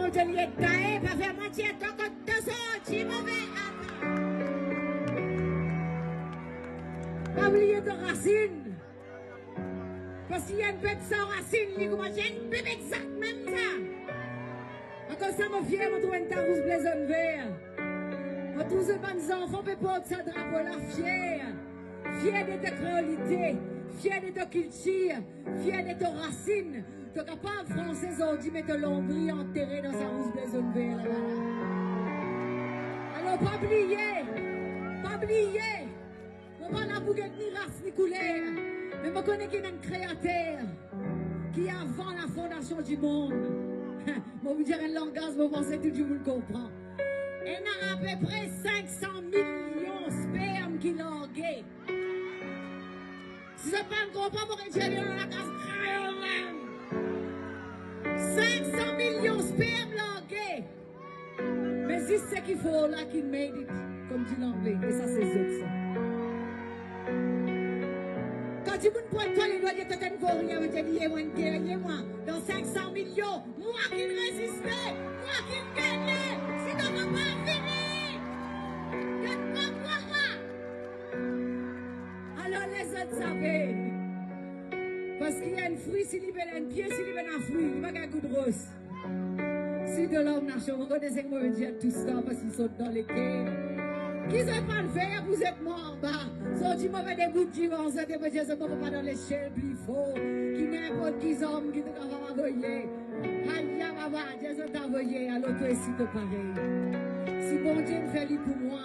hôtelier de taille, pas faire moitié, tant que deux sorties, mauvais. Pas oublier de racine. Parce qu'il y a une bête sans racine, il y a une bête exact, même ça. Encore ça, mon fier, on trouve une tarousse blason vert. On trouve ces bonnes enfants, peut porter ce drapeau-là, fier. Fier de ta créolité, fier de ta culture, fier de ta racine. Tu n'es pas français, on dit, mais tu l'ombri enterré dans sa rousse blason vert, là-bas. Alors, pas oublier, pas oublier. On va la bouguette ni race ni couleur. Mais je connais qu'il y a un créateur qui avant la fondation du monde. Je vous dire un langage, vous pensez que tout le monde comprend. Il y a à peu près 500 millions de spermes qui languent. Si je ne comprends pas, vous allez dans la case créole. 500 millions de spermes langues. Mais c'est ce qu'il faut là qui made it, comme dit l'anglais. Et ça, c'est eux, ça. Quand tu me pointes toi les doigts, tu te dis moi, dans 500 millions, moi qui résistais, moi qui gagnais, si tu ne vas pas finir, que quoi. Alors les autres savaient, parce qu'il y a une fruit, s'il y a un pied, s'il y a un fruit, il va y avoir un coup de rose. Si de l'homme nation, vous connaissez que moi je dis tout ça parce qu'ils sont dans les quais. Qui ne pas le faire, vous êtes moi en bas. Sorti mauvais des bouts de divan, ça te peut dire, ça ne pas dans l'échelle plus faux. Qui n'importe qui homme qui te va envoyer. Aïe, maman, Dieu t'a envoyé à l'autre ici de pareil. Si bon Dieu me fait lit pour moi,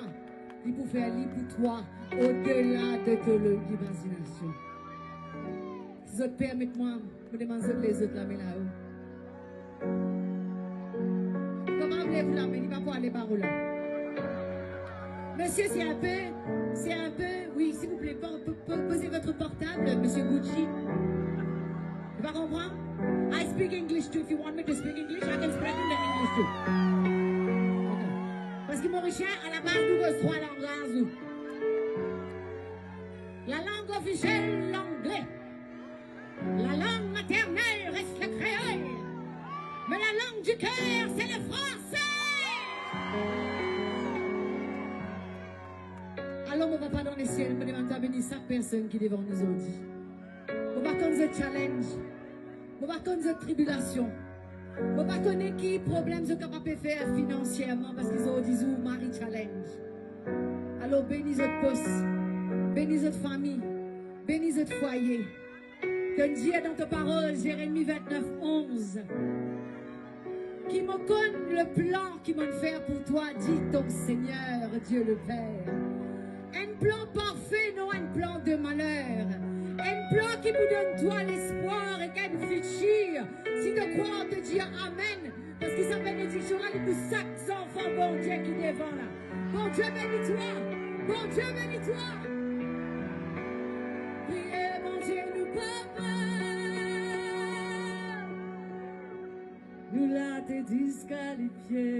il peut faire lit pour toi, au-delà de ton imagination. Si vous permettez-moi, je demande les autres la main là-haut. Comment voulez-vous la main? Il va pas aller par là. Monsieur, c'est un peu, oui, s'il vous plaît, posez votre portable, monsieur Gucci. Tu vas comprendre? I speak English too. If you want me to speak English, I can speak English too. Okay. Parce que Mauricien, à la base, nous avons trois langages. La langue officielle, l'anglais. La langue maternelle reste le créole. Mais la langue du cœur, c'est le français. Alors, on ne va pas dans les ciels, mais demande à bénir chaque personne qui est devant nous aujourd'hui. On va connaître ce challenge. On va connaître cette tribulation. On va connaître qui problème sont capables de faire financièrement parce qu'ils ont dit ou Marie challenge. Alors, bénis votre poste, bénis votre famille, bénis votre foyer. Que Dieu dans ta parole, Jérémie 29, 11. Qui me connaît le plan qu'il m'a fait pour toi, dit ton Seigneur, Dieu le Père. Un plan parfait, non un plan de malheur. Un plan qui vous donne toi l'espoir et qu'un futur. Si tu crois, on te dit Amen. Parce que sa bénédiction, elle est pour chaque enfant, bon Dieu qui est devant là. Bon Dieu bénis-toi. Bon Dieu bénis-toi. Priez, mon Dieu, nous papa. Nous l'a te disqualifié.